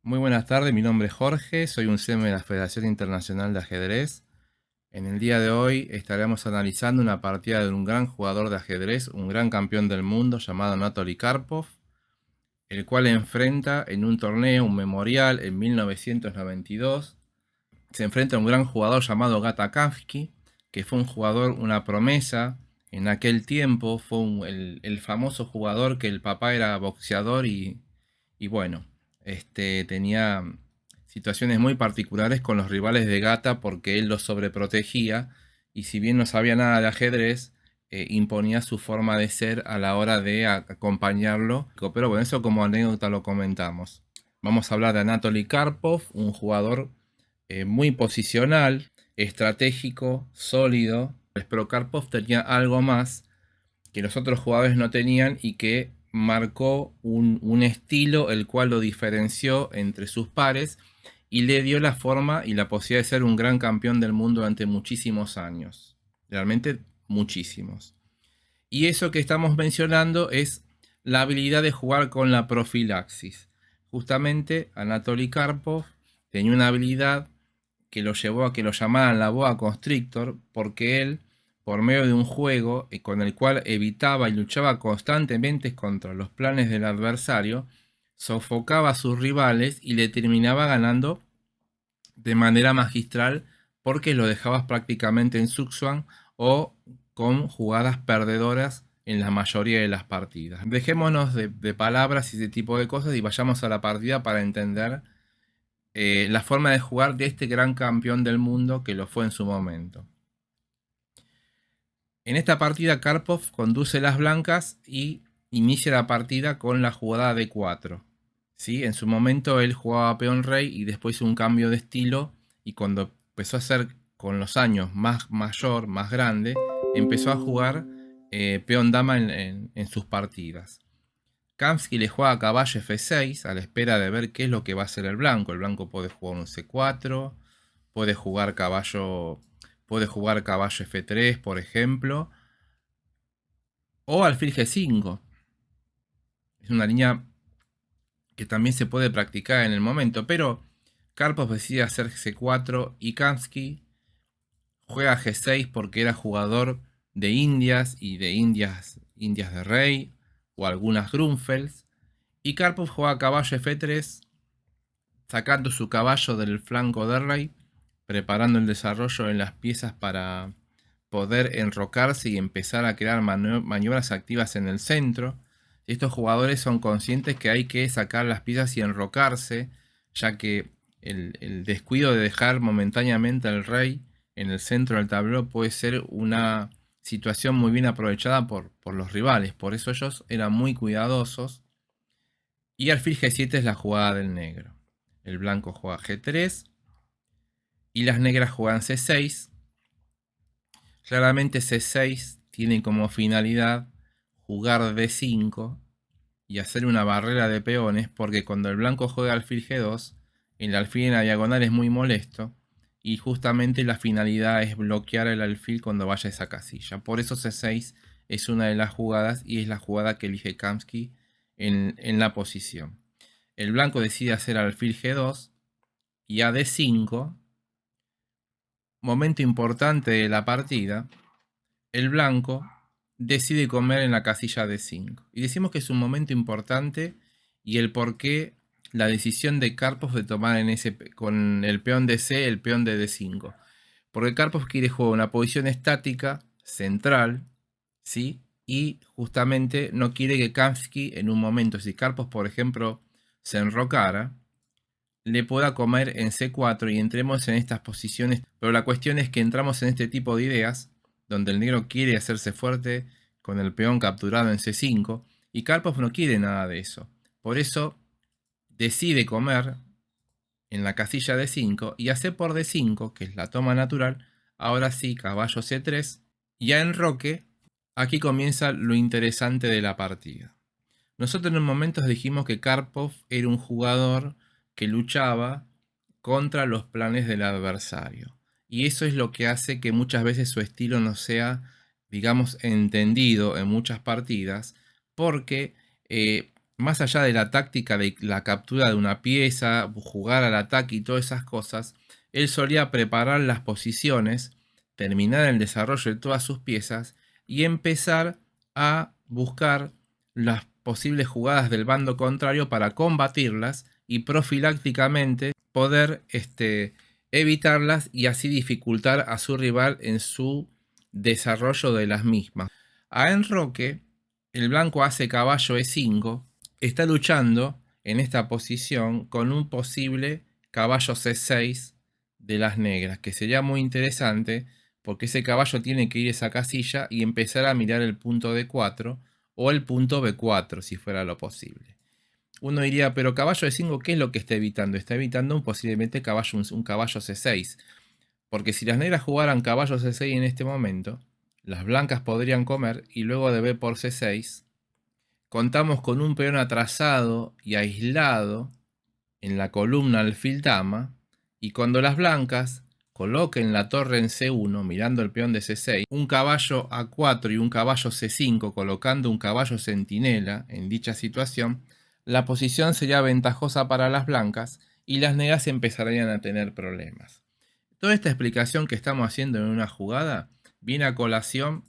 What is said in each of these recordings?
Muy buenas tardes, mi nombre es Jorge, soy un CM de la Federación Internacional de Ajedrez. En el día de hoy estaremos analizando una partida de un gran jugador de ajedrez, un gran campeón del mundo llamado Anatoly Karpov, el cual enfrenta en un torneo, un memorial en 1992. Se enfrenta a un gran jugador llamado Gata Kamsky, que fue un jugador, una promesa. En aquel tiempo fue el famoso jugador que el papá era boxeador y bueno, tenía situaciones muy particulares con los rivales de Gata porque él los sobreprotegía y si bien no sabía nada de ajedrez, imponía su forma de ser a la hora de acompañarlo. Pero bueno, eso como anécdota lo comentamos. Vamos a hablar de Anatoly Karpov, un jugador muy posicional, estratégico, sólido. Pero Karpov tenía algo más que los otros jugadores no tenían y que marcó un estilo el cual lo diferenció entre sus pares y le dio la forma y la posibilidad de ser un gran campeón del mundo durante muchísimos años. Realmente muchísimos. Y eso que estamos mencionando es la habilidad de jugar con la profilaxis. Justamente Anatoly Karpov tenía una habilidad que lo llevó a que lo llamaran la boa constrictor, porque él, por medio de un juego con el cual evitaba y luchaba constantemente contra los planes del adversario, sofocaba a sus rivales y le terminaba ganando de manera magistral porque lo dejabas prácticamente en Suxuan o con jugadas perdedoras en la mayoría de las partidas. Dejémonos de palabras y ese tipo de cosas y vayamos a la partida para entender la forma de jugar de este gran campeón del mundo que lo fue en su momento. En esta partida Karpov conduce las blancas y inicia la partida con la jugada de 4. ¿Sí? En su momento él jugaba peón rey y después hizo un cambio de estilo y cuando empezó a ser con los años más mayor, más grande, empezó a jugar peón dama en sus partidas. Kamsky le juega caballo F6 a la espera de ver qué es lo que va a hacer el blanco. El blanco puede jugar un C4, puede jugar caballo, puede jugar caballo F3, por ejemplo, o alfil G5. Es una línea que también se puede practicar en el momento, pero Karpov decide hacer C4 y Kamsky juega G6 porque era jugador de Indias y de Indias de rey o algunas Grunfels. Y Karpov juega caballo F3 sacando su caballo del flanco de rey, preparando el desarrollo en las piezas para poder enrocarse y empezar a crear maniobras activas en el centro. Estos jugadores son conscientes que hay que sacar las piezas y enrocarse, ya que el descuido de dejar momentáneamente al rey en el centro del tablero puede ser una situación muy bien aprovechada por los rivales. Por eso ellos eran muy cuidadosos. Y alfil G7 es la jugada del negro. El blanco juega G3 y las negras juegan C6. Claramente C6 tiene como finalidad jugar D5 y hacer una barrera de peones porque cuando el blanco juega alfil G2, el alfil en la diagonal es muy molesto y justamente la finalidad es bloquear el alfil cuando vaya a esa casilla. Por eso C6 es una de las jugadas y es la jugada que elige Kamsky en la posición. El blanco decide hacer alfil G2 y a D5, momento importante de la partida, el blanco decide comer en la casilla D5. Y decimos que es un momento importante y el por qué la decisión de Karpov de tomar con el peón de C el peón de D5. Porque Karpov quiere jugar una posición estática, central, ¿sí? Y justamente no quiere que Kamsky en un momento, si Karpov por ejemplo se enrocara, le pueda comer en C4 y entremos en estas posiciones. Pero la cuestión es que entramos en este tipo de ideas, donde el negro quiere hacerse fuerte con el peón capturado en C5, y Karpov no quiere nada de eso. Por eso decide comer en la casilla D5 y hace por D5, que es la toma natural, ahora sí, caballo C3, y a enroque, aquí comienza lo interesante de la partida. Nosotros en un momento dijimos que Karpov era un jugador que luchaba contra los planes del adversario. Y eso es lo que hace que muchas veces su estilo no sea, digamos, entendido en muchas partidas, porque más allá de la táctica de la captura de una pieza, jugar al ataque y todas esas cosas, él solía preparar las posiciones, terminar el desarrollo de todas sus piezas y empezar a buscar las posibles jugadas del bando contrario para combatirlas y profilácticamente poder evitarlas y así dificultar a su rival en su desarrollo de las mismas. A enroque, el blanco hace caballo E5, está luchando en esta posición con un posible caballo C6 de las negras, que sería muy interesante porque ese caballo tiene que ir a esa casilla y empezar a mirar el punto D4 o el punto B4 si fuera lo posible. Uno diría, pero caballo D5, ¿qué es lo que está evitando? Está evitando un posiblemente un caballo C6, porque si las negras jugaran caballo C6 en este momento, las blancas podrían comer y luego de B por C6 contamos con un peón atrasado y aislado en la columna alfil dama, y cuando las blancas coloquen la torre en C1 mirando el peón de C6, un caballo A4 y un caballo C5 colocando un caballo centinela en dicha situación, la posición sería ventajosa para las blancas y las negras empezarían a tener problemas. Toda esta explicación que estamos haciendo en una jugada viene a colación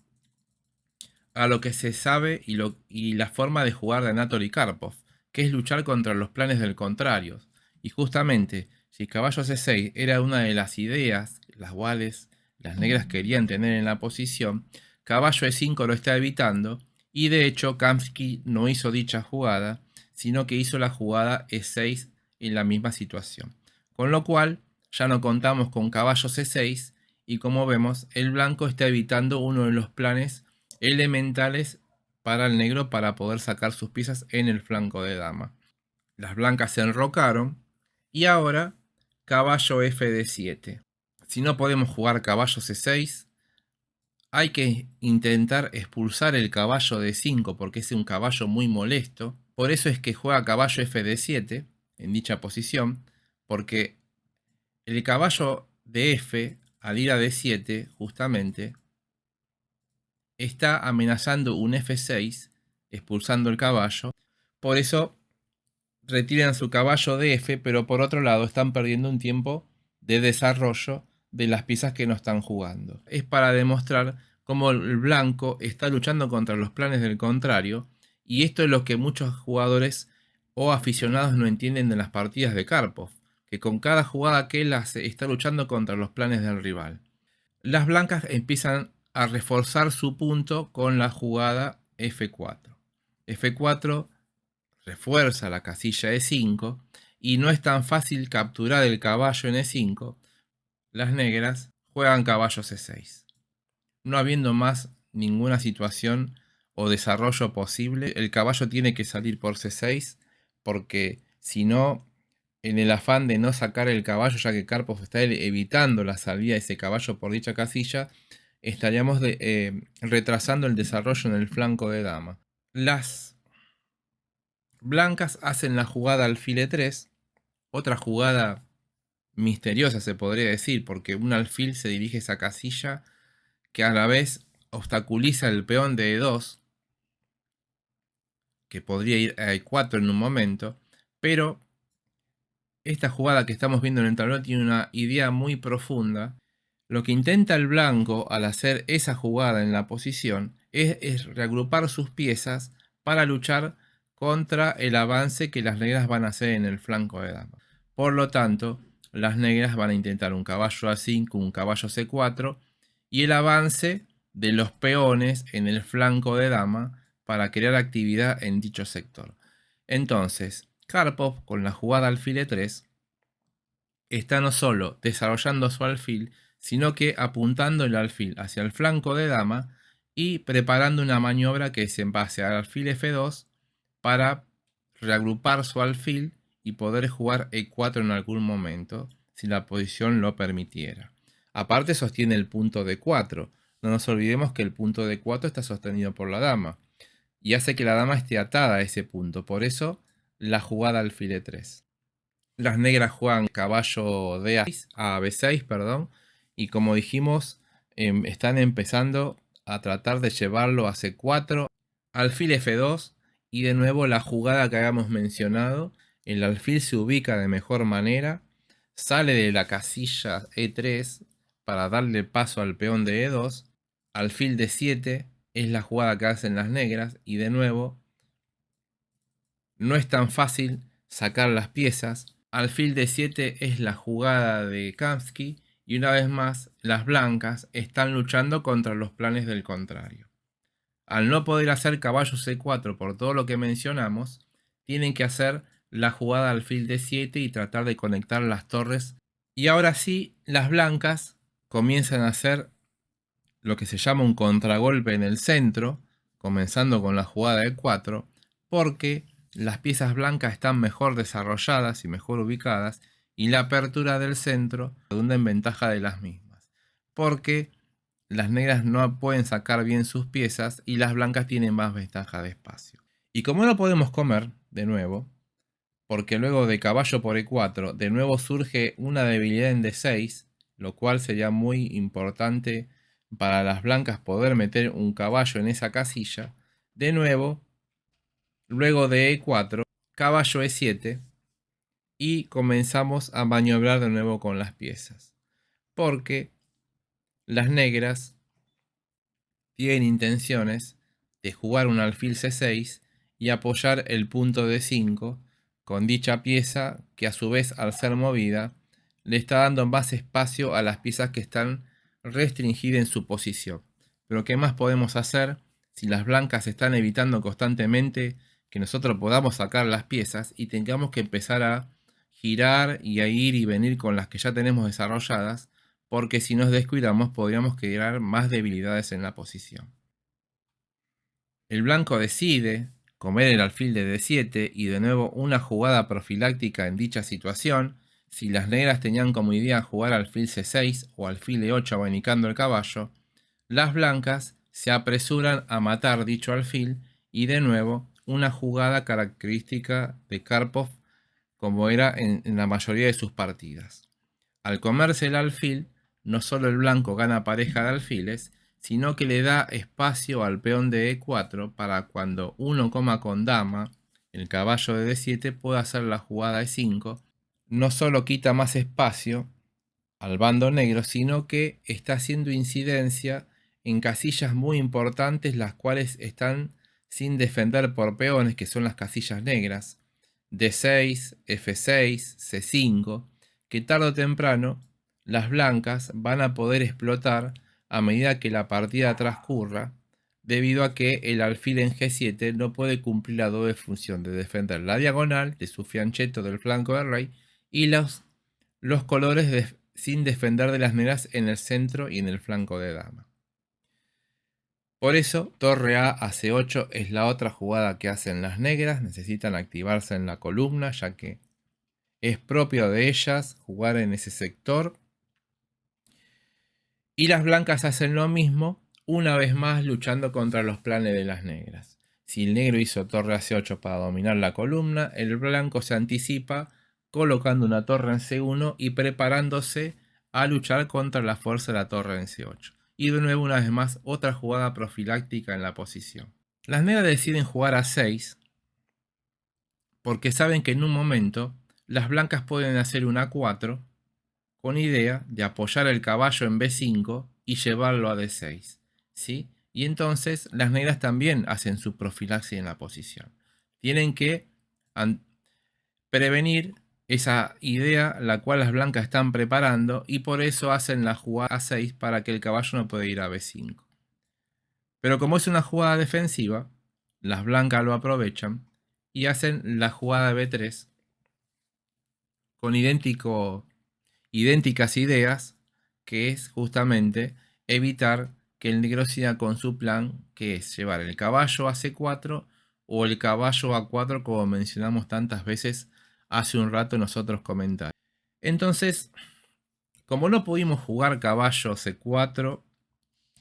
a lo que se sabe y la forma de jugar de Anatoly Karpov, que es luchar contra los planes del contrario. Y justamente, si caballo C6 era una de las ideas las cuales las negras querían tener en la posición, caballo E5 lo está evitando, y de hecho Kamsky no hizo dicha jugada, sino que hizo la jugada E6 en la misma situación. Con lo cual, ya no contamos con caballo C6, y como vemos, el blanco está evitando uno de los planes elementales para el negro para poder sacar sus piezas en el flanco de dama. Las blancas se enrocaron y ahora caballo F de 7. Si no podemos jugar caballo C6, hay que intentar expulsar el caballo de 5 porque es un caballo muy molesto. Por eso es que juega caballo F de 7 en dicha posición, porque el caballo de F al ir a D7 justamente está amenazando un F6, expulsando el caballo. Por eso retiran su caballo de F, pero por otro lado están perdiendo un tiempo de desarrollo de las piezas que no están jugando. Es para demostrar cómo el blanco está luchando contra los planes del contrario, y esto es lo que muchos jugadores o aficionados no entienden de las partidas de Karpov, que con cada jugada que él hace está luchando contra los planes del rival. Las blancas empiezan a reforzar su punto con la jugada F4. F4 refuerza la casilla E5 y no es tan fácil capturar el caballo en E5. Las negras juegan caballo C6. No habiendo más ninguna situación o desarrollo posible, el caballo tiene que salir por C6 porque si no, en el afán de no sacar el caballo, ya que Karpov está evitando la salida de ese caballo por dicha casilla, estaríamos retrasando el desarrollo en el flanco de dama. Las blancas hacen la jugada alfil E3, otra jugada misteriosa se podría decir, porque un alfil se dirige a esa casilla que a la vez obstaculiza el peón de E2, que podría ir a E4 en un momento, pero esta jugada que estamos viendo en el tablero tiene una idea muy profunda. Lo que intenta el blanco al hacer esa jugada en la posición es reagrupar sus piezas para luchar contra el avance que las negras van a hacer en el flanco de dama. Por lo tanto, las negras van a intentar un caballo A5, un caballo C4 y el avance de los peones en el flanco de dama para crear actividad en dicho sector. Entonces, Karpov con la jugada alfil E3 está no solo desarrollando su alfil, sino que apuntando el alfil hacia el flanco de dama y preparando una maniobra que es en base al alfil F2 para reagrupar su alfil y poder jugar E4 en algún momento, si la posición lo permitiera. Aparte sostiene el punto D4. No nos olvidemos que el punto D4 está sostenido por la dama y hace que la dama esté atada a ese punto. Por eso la jugada alfil E3. Las negras juegan caballo D6, a B6, perdón, y como dijimos, están empezando a tratar de llevarlo a C4, alfil F2 Y de nuevo la jugada que habíamos mencionado, el alfil se ubica de mejor manera, sale de la casilla E3 para darle paso al peón de E2, alfil D7 es la jugada que hacen las negras y de nuevo no es tan fácil sacar las piezas. Alfil D7 es la jugada de Kamsky y una vez más las blancas están luchando contra los planes del contrario. Al no poder hacer caballo C4 por todo lo que mencionamos, tienen que hacer la jugada alfil D7 y tratar de conectar las torres. Y ahora sí, las blancas comienzan a hacer lo que se llama un contragolpe en el centro, comenzando con la jugada E4, porque las piezas blancas están mejor desarrolladas y mejor ubicadas, y la apertura del centro redunda en ventaja de las mismas, porque las negras no pueden sacar bien sus piezas y las blancas tienen más ventaja de espacio. Y como no podemos comer, de nuevo, porque luego de caballo por E4, de nuevo surge una debilidad en D6, lo cual sería muy importante para las blancas poder meter un caballo en esa casilla. De nuevo, luego de E4, caballo E7 y comenzamos a maniobrar de nuevo con las piezas, porque las negras tienen intenciones de jugar un alfil C6 y apoyar el punto D5 con dicha pieza que a su vez al ser movida le está dando más espacio a las piezas que están restringidas en su posición. Pero ¿qué más podemos hacer si las blancas están evitando constantemente que nosotros podamos sacar las piezas y tengamos que empezar a girar y a ir y venir con las que ya tenemos desarrolladas? Porque si nos descuidamos podríamos crear más debilidades en la posición. El blanco decide comer el alfil de D7 y de nuevo una jugada profiláctica en dicha situación. Si las negras tenían como idea jugar alfil C6 o alfil E8 abanicando el caballo, las blancas se apresuran a matar dicho alfil y de nuevo una jugada característica de Karpov como era en la mayoría de sus partidas. Al comerse el alfil, no solo el blanco gana pareja de alfiles, sino que le da espacio al peón de E4 para cuando uno coma con dama, el caballo de D7 pueda hacer la jugada E5. No solo quita más espacio al bando negro, sino que está haciendo incidencia en casillas muy importantes, las cuales están sin defender por peones, que son las casillas negras, D6, F6, C5, que tarde o temprano las blancas van a poder explotar a medida que la partida transcurra, debido a que el alfil en G7 no puede cumplir la doble función de defender la diagonal de su fianchetto del flanco del rey y los colores sin defender de las negras en el centro y en el flanco de dama. Por eso, torre A a C8 es la otra jugada que hacen las negras. Necesitan activarse en la columna, ya que es propio de ellas jugar en ese sector. Y las blancas hacen lo mismo, una vez más luchando contra los planes de las negras. Si el negro hizo torre a C8 para dominar la columna, el blanco se anticipa colocando una torre en C1 y preparándose a luchar contra la fuerza de la torre en C8. Y de nuevo, una vez más, otra jugada profiláctica en la posición. Las negras deciden jugar a 6 porque saben que en un momento las blancas pueden hacer una A4 con idea de apoyar el caballo en B5 y llevarlo a D6, ¿sí? Y entonces las negras también hacen su profilaxis en la posición. Tienen que prevenir esa idea la cual las blancas están preparando y por eso hacen la jugada A6 para que el caballo no pueda ir a B5. Pero como es una jugada defensiva, las blancas lo aprovechan y hacen la jugada B3 con idénticas ideas, que es justamente evitar que el negro siga con su plan, que es llevar el caballo a C4 o el caballo a 4, como mencionamos tantas veces hace un rato en los otros comentarios. Entonces, como no pudimos jugar caballo C4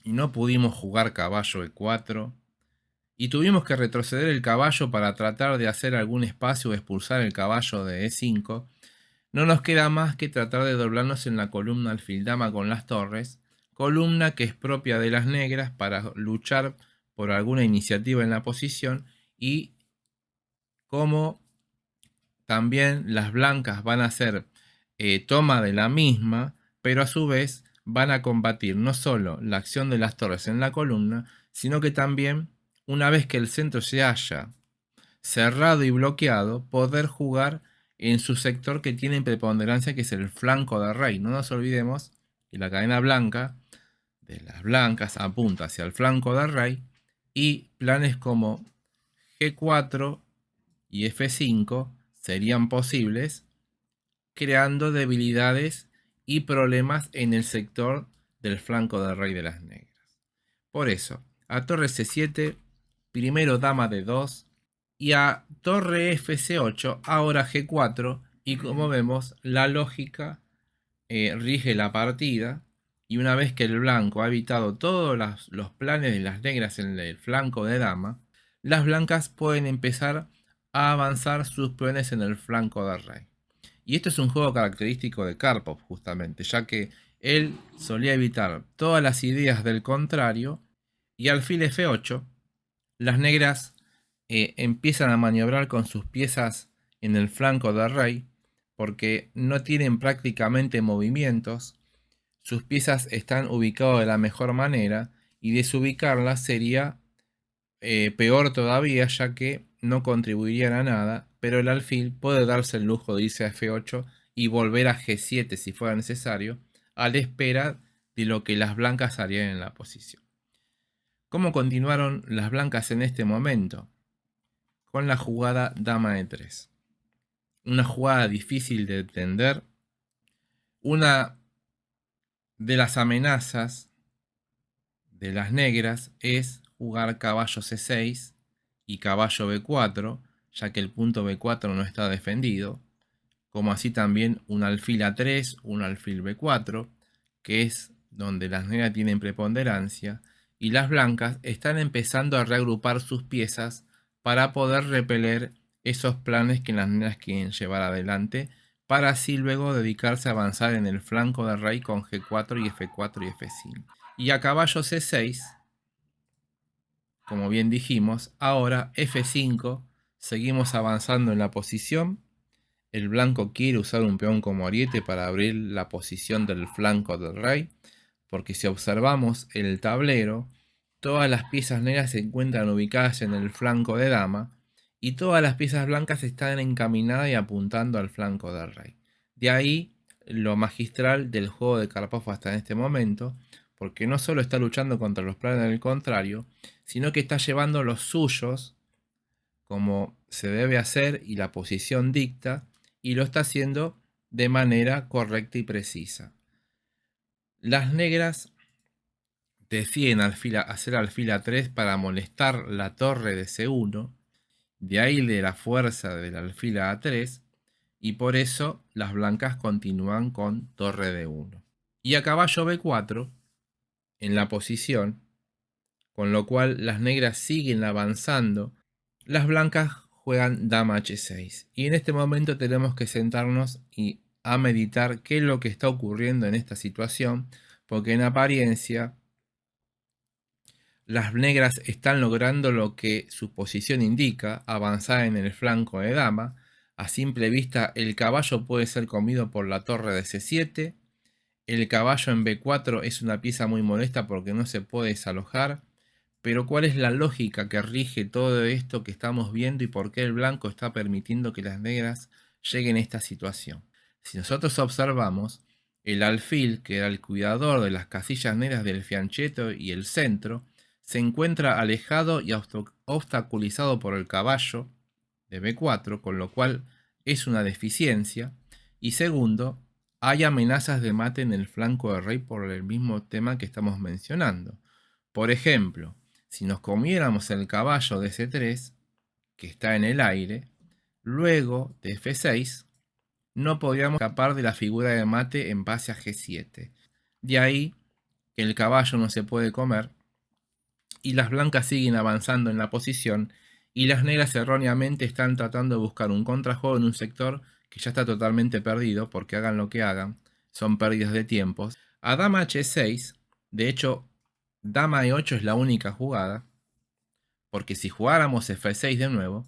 y no pudimos jugar caballo E4, y tuvimos que retroceder el caballo para tratar de hacer algún espacio o expulsar el caballo de E5, no nos queda más que tratar de doblarnos en la columna alfil-dama con las torres, columna que es propia de las negras para luchar por alguna iniciativa en la posición y como también las blancas van a hacer toma de la misma, pero a su vez van a combatir no solo la acción de las torres en la columna, sino que también, una vez que el centro se haya cerrado y bloqueado, poder jugar en su sector que tiene preponderancia, que es el flanco de rey. No nos olvidemos que la cadena blanca de las blancas apunta hacia el flanco de rey, y planes como G4 y F5 serían posibles, creando debilidades y problemas en el sector del flanco de rey de las negras. Por eso, a torre C7, primero dama D2, y a torre FC8, ahora G4, y como vemos, la lógica rige la partida, y una vez que el blanco ha evitado todos los planes de las negras en el flanco de dama, las blancas pueden empezar a avanzar sus peones en el flanco de rey. Y esto es un juego característico de Karpov, justamente, ya que él solía evitar todas las ideas del contrario, y alfil F8, las negras empiezan a maniobrar con sus piezas en el flanco del rey, porque no tienen prácticamente movimientos, sus piezas están ubicadas de la mejor manera, y desubicarlas sería peor todavía, ya que no contribuirían a nada, pero el alfil puede darse el lujo de irse a F8 y volver a G7 si fuera necesario, a la espera de lo que las blancas harían en la posición. ¿Cómo continuaron las blancas en este momento? Con la jugada dama E3. Una jugada difícil de entender. Una de las amenazas de las negras es jugar caballo C6 y caballo B4, ya que el punto B4 no está defendido, como así también un alfil A3, un alfil B4, que es donde las negras tienen preponderancia, y las blancas están empezando a reagrupar sus piezas para poder repeler esos planes que las negras quieren llevar adelante, para así luego dedicarse a avanzar en el flanco del rey con G4 y F4 y F5. Y a caballo C6, como bien dijimos, ahora F5, seguimos avanzando en la posición. El blanco quiere usar un peón como ariete para abrir la posición del flanco del rey, porque si observamos el tablero, todas las piezas negras se encuentran ubicadas en el flanco de dama, y todas las piezas blancas están encaminadas y apuntando al flanco del rey. De ahí lo magistral del juego de Karpov hasta en este momento, porque no solo está luchando contra los planes del contrario, sino que está llevando los suyos como se debe hacer y la posición dicta, y lo está haciendo de manera correcta y precisa. Las negras deciden hacer alfil A3 para molestar la torre de C1, de ahí de la fuerza del alfil A3, y por eso las blancas continúan con torre D1. Y a caballo B4 en la posición, con lo cual las negras siguen avanzando. Las blancas juegan dama H6, y en este momento tenemos que sentarnos y a meditar qué es lo que está ocurriendo en esta situación, porque en apariencia las negras están logrando lo que su posición indica, avanzar en el flanco de dama. A simple vista el caballo puede ser comido por la torre de C7, el caballo en B4 es una pieza muy molesta porque no se puede desalojar. Pero ¿cuál es la lógica que rige todo esto que estamos viendo, y por qué el blanco está permitiendo que las negras lleguen a esta situación? Si nosotros observamos, el alfil, que era el cuidador de las casillas negras del fianchetto y el centro, se encuentra alejado y obstaculizado por el caballo de B4, con lo cual es una deficiencia. Y segundo, hay amenazas de mate en el flanco del rey por el mismo tema que estamos mencionando. Por ejemplo, si nos comiéramos el caballo de C3, que está en el aire, luego de F6, no podríamos escapar de la figura de mate en base a G7. De ahí que el caballo no se puede comer, y las blancas siguen avanzando en la posición, y las negras erróneamente están tratando de buscar un contrajuego en un sector que ya está totalmente perdido, porque hagan lo que hagan, son pérdidas de tiempos. A dama H6, de hecho, dama E8 es la única jugada, porque si jugáramos F6 de nuevo,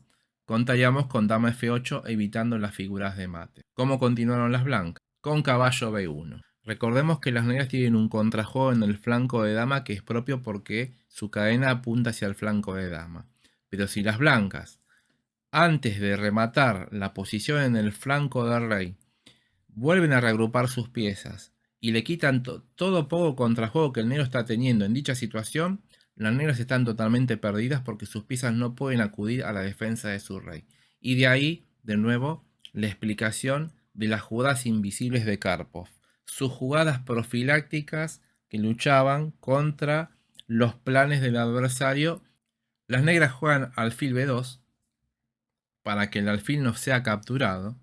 contaríamos con dama F8 evitando las figuras de mate. ¿Cómo continuaron las blancas? Con caballo B1. Recordemos que las negras tienen un contrajuego en el flanco de dama que es propio porque su cadena apunta hacia el flanco de dama. Pero si las blancas, antes de rematar la posición en el flanco del rey, vuelven a reagrupar sus piezas y le quitan todo poco contrajuego que el negro está teniendo en dicha situación, las negras están totalmente perdidas porque sus piezas no pueden acudir a la defensa de su rey. Y de ahí, de nuevo, la explicación de las jugadas invisibles de Karpov. Sus jugadas profilácticas que luchaban contra los planes del adversario. Las negras juegan alfil B2 para que el alfil no sea capturado.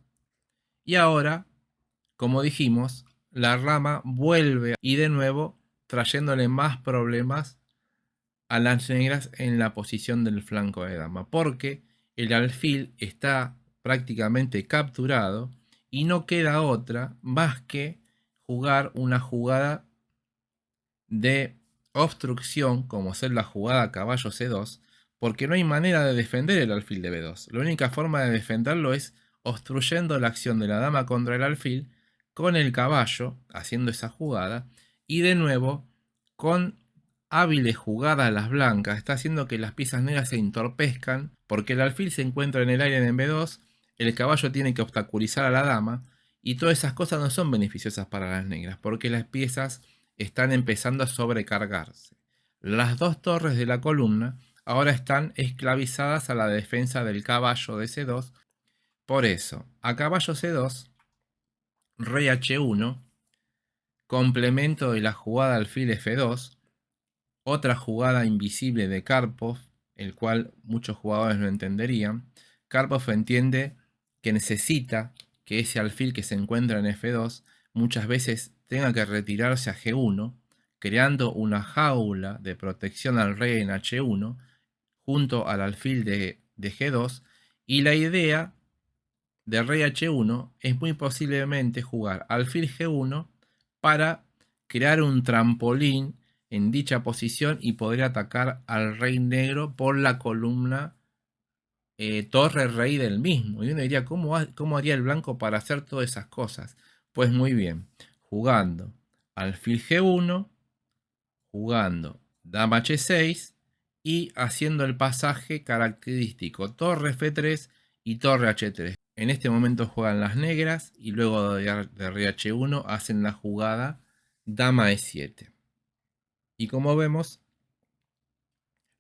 Y ahora, como dijimos, la rama vuelve y de nuevo trayéndole más problemas a las negras en la posición del flanco de dama, porque el alfil está prácticamente capturado y no queda otra más que jugar una jugada de obstrucción, como ser la jugada caballo C2, porque no hay manera de defender el alfil de B2. La única forma de defenderlo es obstruyendo la acción de la dama contra el alfil con el caballo, haciendo esa jugada, y de nuevo, con hábiles jugadas las blancas, está haciendo que las piezas negras se entorpezcan, porque el alfil se encuentra en el aire en B2, el caballo tiene que obstaculizar a la dama, y todas esas cosas no son beneficiosas para las negras, porque las piezas están empezando a sobrecargarse. Las dos torres de la columna ahora están esclavizadas a la defensa del caballo de C2. Por eso, a caballo C2, rey H1, complemento de la jugada alfil F2, otra jugada invisible de Karpov, el cual muchos jugadores no entenderían. Karpov entiende que necesita que ese alfil que se encuentra en F2 muchas veces tenga que retirarse a G1, creando una jaula de protección al rey en H1 junto al alfil de G2, y la idea de rey H1 es muy posiblemente jugar alfil G1 para crear un trampolín en dicha posición y poder atacar al rey negro por la columna torre rey del mismo. Y uno diría, ¿cómo haría el blanco para hacer todas esas cosas? Pues muy bien, jugando alfil G1, jugando dama H6 y haciendo el pasaje característico torre F3 y torre H3. En este momento juegan las negras y luego de rey H1 hacen la jugada dama E7. Y como vemos,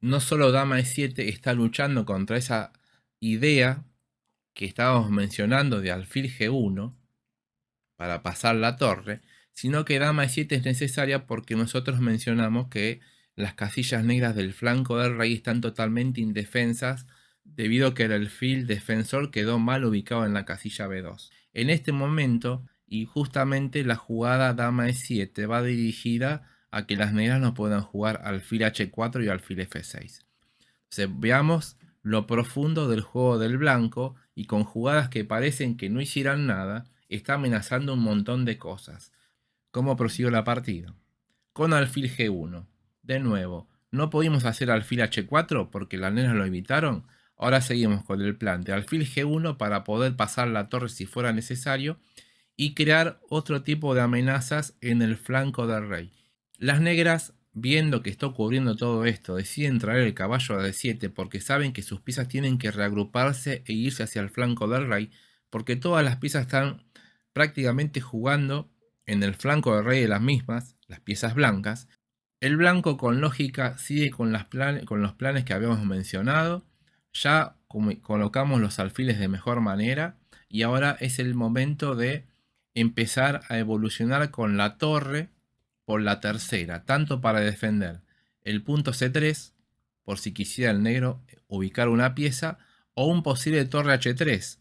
no solo dama E7 está luchando contra esa idea que estábamos mencionando de alfil G1 para pasar la torre, sino que dama E7 es necesaria porque nosotros mencionamos que las casillas negras del flanco del rey están totalmente indefensas debido a que el alfil defensor quedó mal ubicado en la casilla B2. En este momento, y justamente la jugada dama E7 va dirigida a que las negras no puedan jugar alfil H4 y alfil F6. Entonces, veamos lo profundo del juego del blanco y con jugadas que parecen que no hicieran nada, está amenazando un montón de cosas. ¿Cómo prosiguió la partida? Con alfil G1. De nuevo, no pudimos hacer alfil H4 porque las negras lo evitaron. Ahora seguimos con el plan de alfil G1 para poder pasar la torre si fuera necesario y crear otro tipo de amenazas en el flanco del rey. Las negras, viendo que está ocurriendo todo esto, deciden traer el caballo a D7 porque saben que sus piezas tienen que reagruparse e irse hacia el flanco del rey, porque todas las piezas están prácticamente jugando en el flanco del rey de las mismas, las piezas blancas. El blanco con lógica sigue con los planes que habíamos mencionado. Ya colocamos los alfiles de mejor manera y ahora es el momento de empezar a evolucionar con la torre por la tercera, tanto para defender el punto C3, por si quisiera el negro ubicar una pieza, o un posible torre H3,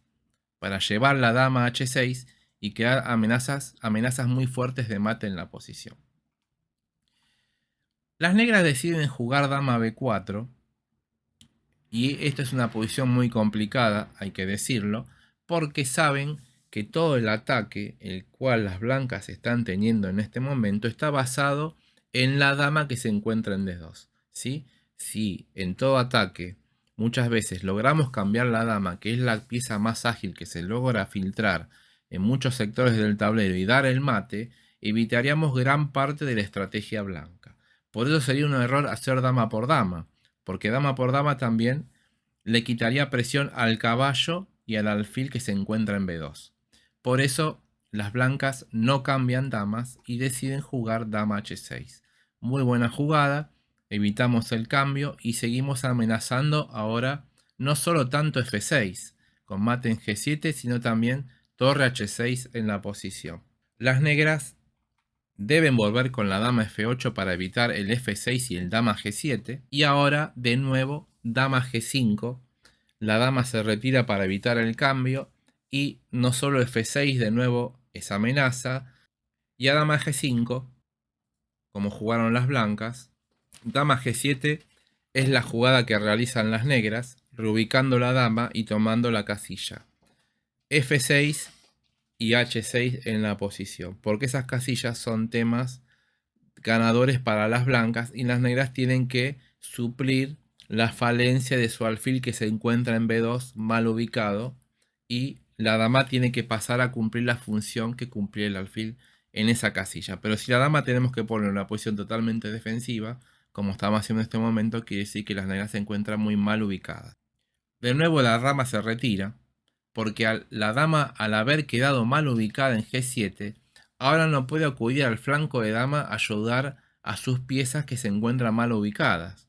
para llevar la dama a H6 y crear amenazas muy fuertes de mate en la posición. Las negras deciden jugar dama B4, y esta es una posición muy complicada, hay que decirlo, porque saben que todo el ataque, el cual las blancas están teniendo en este momento, está basado en la dama que se encuentra en D2. ¿Sí? Si en todo ataque muchas veces logramos cambiar la dama, que es la pieza más ágil que se logra filtrar en muchos sectores del tablero y dar el mate, evitaríamos gran parte de la estrategia blanca. Por eso sería un error hacer dama por dama, porque dama por dama también le quitaría presión al caballo y al alfil que se encuentra en B2. Por eso las blancas no cambian damas y deciden jugar dama H6. Muy buena jugada, evitamos el cambio y seguimos amenazando ahora no solo tanto F6 con mate en G7, sino también torre H6 en la posición. Las negras deben volver con la dama F8 para evitar el F6 y el dama G7. Y ahora de nuevo dama G5. La dama se retira para evitar el cambio. Y no solo F6 de nuevo es amenaza. Y a dama G5, como jugaron las blancas, dama G7 es la jugada que realizan las negras, reubicando la dama y tomando la casilla. F6 y H6 en la posición, porque esas casillas son temas ganadores para las blancas y las negras tienen que suplir la falencia de su alfil que se encuentra en B2 mal ubicado y la dama tiene que pasar a cumplir la función que cumplía el alfil en esa casilla. Pero si la dama tenemos que poner en una posición totalmente defensiva, como estamos haciendo en este momento, quiere decir que las negras se encuentran muy mal ubicadas. De nuevo la dama se retira, porque la dama, al haber quedado mal ubicada en G7, ahora no puede acudir al flanco de dama a ayudar a sus piezas que se encuentran mal ubicadas,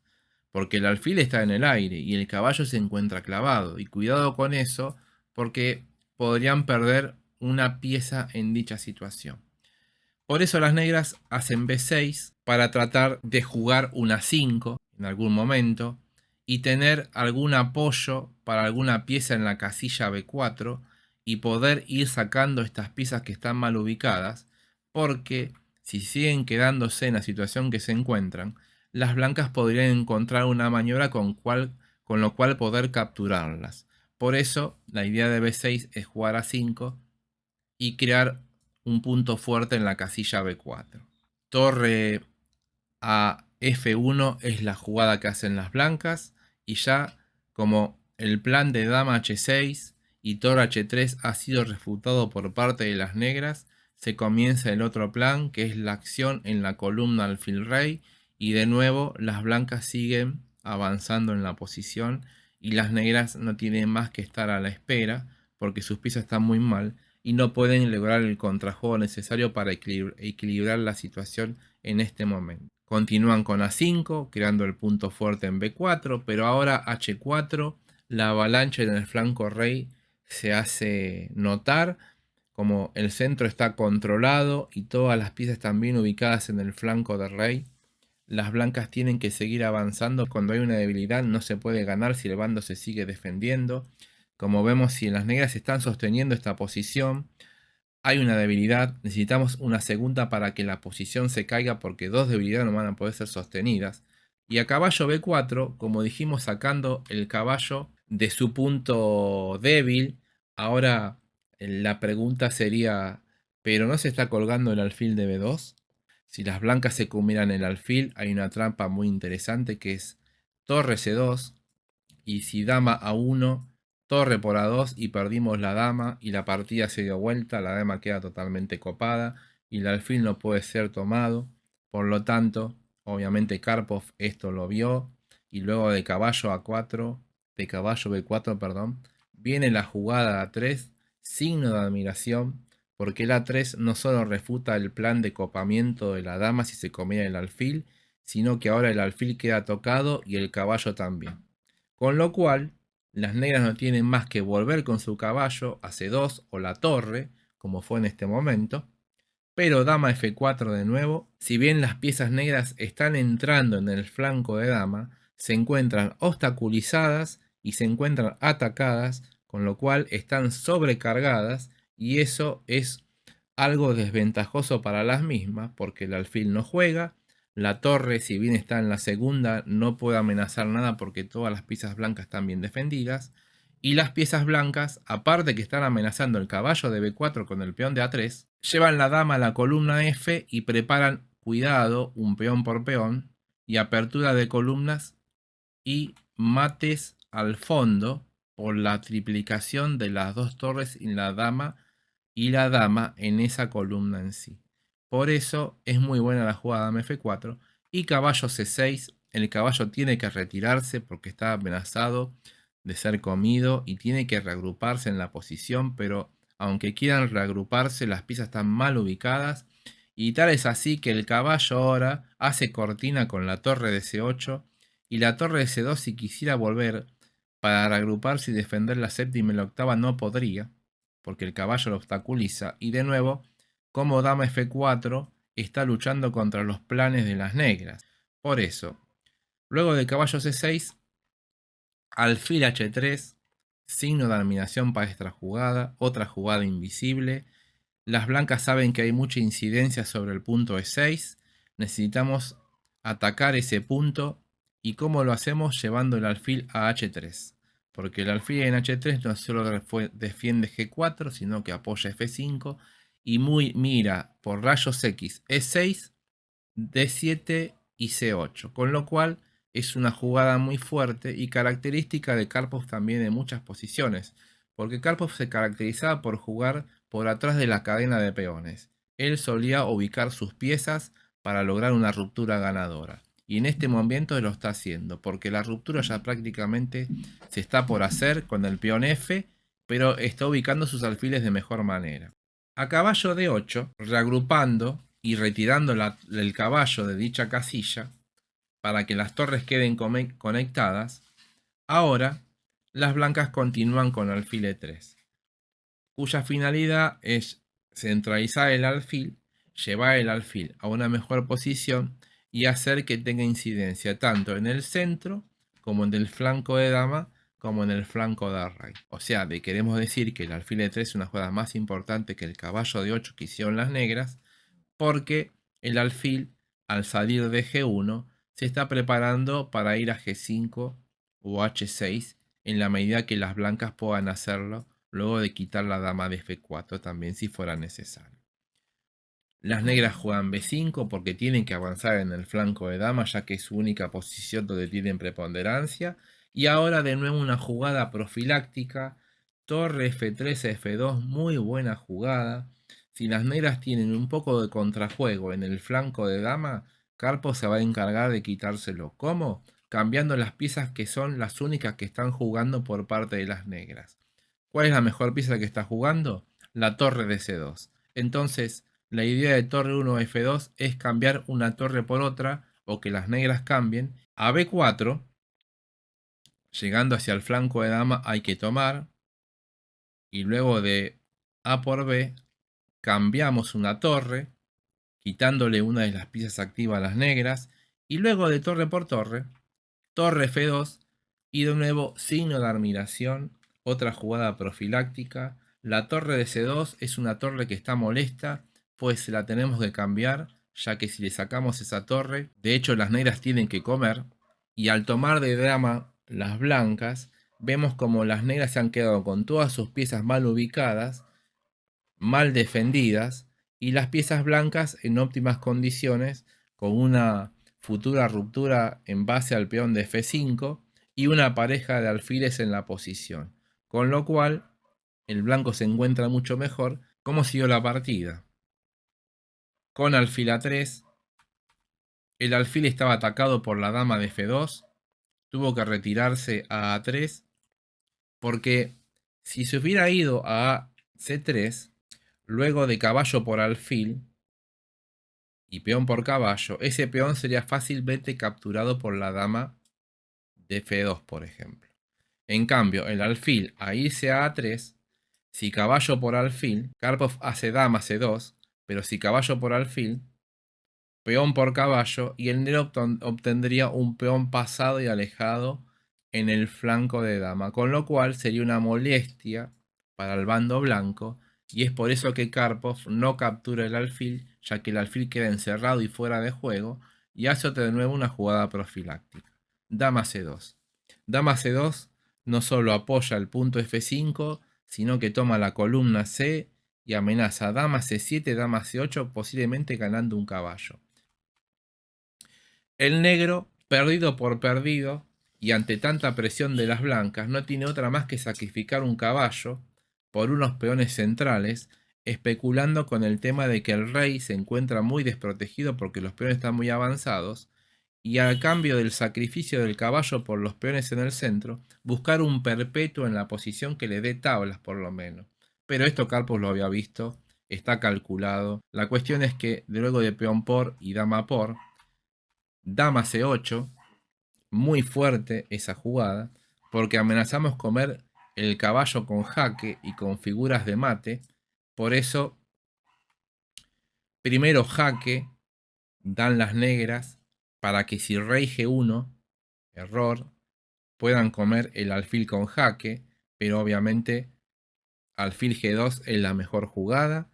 porque el alfil está en el aire y el caballo se encuentra clavado. Y cuidado con eso, porque podrían perder una pieza en dicha situación. Por eso las negras hacen B6 para tratar de jugar una 5 en algún momento y tener algún apoyo para alguna pieza en la casilla B4 y poder ir sacando estas piezas que están mal ubicadas, porque si siguen quedándose en la situación que se encuentran, las blancas podrían encontrar una maniobra con lo cual poder capturarlas. Por eso la idea de B6 es jugar a 5 y crear un punto fuerte en la casilla B4. Torre a F1 es la jugada que hacen las blancas y ya como el plan de dama H6 y torre H3 ha sido refutado por parte de las negras, se comienza el otro plan que es la acción en la columna alfil rey y de nuevo las blancas siguen avanzando en la posición y las negras no tienen más que estar a la espera porque sus piezas están muy mal y no pueden lograr el contrajuego necesario para equilibrar la situación en este momento. Continúan con A5, creando el punto fuerte en B4, pero ahora H4, la avalancha en el flanco rey se hace notar, como el centro está controlado y todas las piezas están bien ubicadas en el flanco del rey. Las blancas tienen que seguir avanzando. Cuando hay una debilidad no se puede ganar si el bando se sigue defendiendo. Como vemos, si las negras están sosteniendo esta posición, hay una debilidad. Necesitamos una segunda para que la posición se caiga porque dos debilidades no van a poder ser sostenidas. Y a caballo B4, como dijimos, sacando el caballo de su punto débil. Ahora la pregunta sería, ¿pero no se está colgando el alfil de B2? Si las blancas se comieran el alfil, hay una trampa muy interesante que es torre C2. Y si dama A1, torre por A2 y perdimos la dama y la partida se dio vuelta, la dama queda totalmente copada y el alfil no puede ser tomado. Por lo tanto, obviamente Karpov esto lo vio y luego de caballo A4, de caballo B4, perdón, viene la jugada A3, signo de admiración, porque el A3 no solo refuta el plan de copamiento de la dama si se comía el alfil, sino que ahora el alfil queda tocado y el caballo también. Con lo cual, las negras no tienen más que volver con su caballo a C2 o la torre, como fue en este momento. Pero dama F4 de nuevo. Si bien las piezas negras están entrando en el flanco de dama, se encuentran obstaculizadas y se encuentran atacadas, con lo cual están sobrecargadas y eso es algo desventajoso para las mismas porque el alfil no juega. La torre, si bien está en la segunda, no puede amenazar nada porque todas las piezas blancas están bien defendidas. Y las piezas blancas, aparte que están amenazando el caballo de B4 con el peón de A3, llevan la dama a la columna F y preparan, cuidado, un peón por peón y apertura de columnas y mates al fondo por la triplicación de las dos torres y la dama en esa columna en sí. Por eso es muy buena la jugada dama F4 y caballo C6. El caballo tiene que retirarse porque está amenazado de ser comido y tiene que reagruparse en la posición, pero aunque quieran reagruparse, las piezas están mal ubicadas y tal es así que el caballo ahora hace cortina con la torre de C8 y la torre de C2 si quisiera volver para reagruparse y defender la séptima y la octava no podría, porque el caballo lo obstaculiza. Y de nuevo, como dama F4 está luchando contra los planes de las negras. Por eso, luego de caballo C6, alfil H3, signo de admiración para esta jugada, otra jugada invisible. Las blancas saben que hay mucha incidencia sobre el punto E6. Necesitamos atacar ese punto. ¿Y cómo lo hacemos? Llevando el alfil a H3. Porque el alfil en H3 no solo defiende G4, sino que apoya F5. Y mira por rayos X E6, D7 y C8. Con lo cual es una jugada muy fuerte y característica de Karpov también en muchas posiciones. Porque Karpov se caracterizaba por jugar por atrás de la cadena de peones. Él solía ubicar sus piezas para lograr una ruptura ganadora. Y en este momento lo está haciendo, porque la ruptura ya prácticamente se está por hacer con el peón F, pero está ubicando sus alfiles de mejor manera. A caballo D8, reagrupando y retirando el caballo de dicha casilla para que las torres queden conectadas, ahora las blancas continúan con alfil E3, cuya finalidad es centralizar el alfil, llevar el alfil a una mejor posición y hacer que tenga incidencia tanto en el centro como en el flanco de dama como en el flanco de rey. O sea, queremos decir que el alfil E3 es una jugada más importante que el caballo de 8 que hicieron las negras, porque el alfil al salir de G1 se está preparando para ir a G5 o H6 en la medida que las blancas puedan hacerlo luego de quitar la dama de F4 también si fuera necesario. Las negras juegan B5 porque tienen que avanzar en el flanco de dama ya que es su única posición donde tienen preponderancia. Y ahora de nuevo una jugada profiláctica, torre F3, F2, muy buena jugada. Si las negras tienen un poco de contrajuego en el flanco de dama, Karpov se va a encargar de quitárselo. ¿Cómo? Cambiando las piezas que son las únicas que están jugando por parte de las negras. ¿Cuál es la mejor pieza que está jugando? La torre de C2. Entonces, la idea de torre 1 F2 es cambiar una torre por otra o que las negras cambien. A B4, llegando hacia el flanco de dama hay que tomar. Y luego de A por B, cambiamos una torre, quitándole una de las piezas activas a las negras. Y luego de torre por torre, torre F2 y de nuevo signo de admiración, otra jugada profiláctica. La torre de C2 es una torre que está molesta, pues la tenemos que cambiar, ya que si le sacamos esa torre, de hecho las negras tienen que comer, y al tomar de dama las blancas, vemos como las negras se han quedado con todas sus piezas mal ubicadas, mal defendidas, y las piezas blancas en óptimas condiciones, con una futura ruptura en base al peón de F5 y una pareja de alfiles en la posición. Con lo cual, el blanco se encuentra mucho mejor. ¿Cómo siguió la partida? Con alfil A3, el alfil estaba atacado por la dama de F2, tuvo que retirarse a A3, porque si se hubiera ido a C3, luego de caballo por alfil y peón por caballo, ese peón sería fácilmente capturado por la dama de F2, por ejemplo. En cambio, el alfil a irse a A3, si caballo por alfil, Karpov hace dama C2, pero si caballo por alfil, peón por caballo, y el negro obtendría un peón pasado y alejado en el flanco de dama, con lo cual sería una molestia para el bando blanco, y es por eso que Karpov no captura el alfil, ya que el alfil queda encerrado y fuera de juego, y hace de nuevo una jugada profiláctica. Dama C2. Dama C2 no solo apoya el punto F5, sino que toma la columna C y amenaza dama C7, dama C8, posiblemente ganando un caballo. El negro, perdido por perdido, y ante tanta presión de las blancas no tiene otra más que sacrificar un caballo por unos peones centrales, especulando con el tema de que el rey se encuentra muy desprotegido porque los peones están muy avanzados, y al cambio del sacrificio del caballo por los peones en el centro, buscar un perpetuo en la posición que le dé tablas por lo menos. Pero esto Carpus lo había visto, está calculado. La cuestión es que luego de peón por y dama por, dama c8, muy fuerte esa jugada, porque amenazamos comer el caballo con jaque y con figuras de mate. Por eso, primero jaque, dan las negras, para que si rey g1, error, puedan comer el alfil con jaque, pero obviamente alfil g2 es la mejor jugada.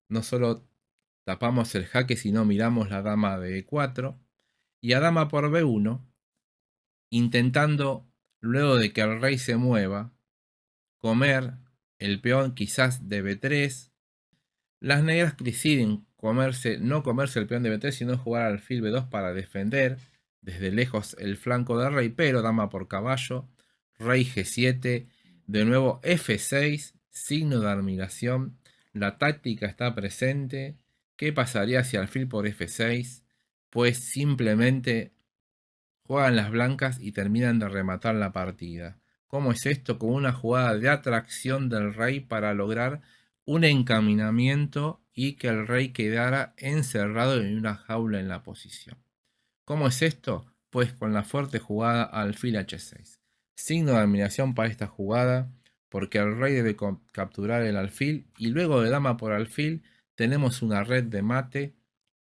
No solo tapamos el jaque, sino miramos la dama de e4 y a dama por b1, intentando, luego de que el rey se mueva, comer el peón quizás de b3. Las negras deciden no comerse el peón de b3, sino jugar alfil b2 para defender desde lejos el flanco del rey, pero dama por caballo, rey g7, de nuevo f6, signo de admiración, la táctica está presente. ¿Qué pasaría si alfil por f6? Pues simplemente juegan las blancas y terminan de rematar la partida. ¿Cómo es esto? Con una jugada de atracción del rey para lograr un encaminamiento y que el rey quedara encerrado en una jaula en la posición. ¿Cómo es esto? Pues con la fuerte jugada alfil h6. Signo de admiración para esta jugada, porque el rey debe capturar el alfil y luego de dama por alfil tenemos una red de mate.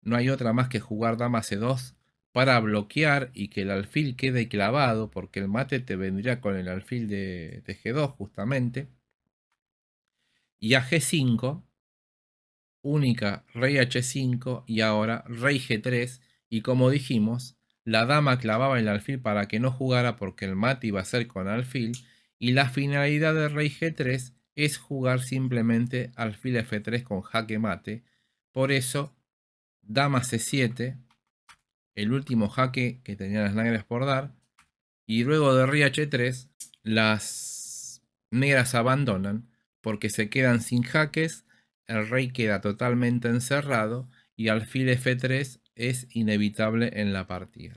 No hay otra más que jugar dama c2 para bloquear y que el alfil quede clavado, porque el mate te vendría con el alfil de g2 justamente. Y a g5, única rey h5 y ahora rey g3, y como dijimos, la dama clavaba el alfil para que no jugara porque el mate iba a ser con alfil, y la finalidad de rey g3 es jugar simplemente alfil f3 con jaque mate. Por eso dama c7, el último jaque que tenían las negras por dar, y luego de rey h3 las negras abandonan porque se quedan sin jaques, el rey queda totalmente encerrado y alfil f3 es inevitable en la partida.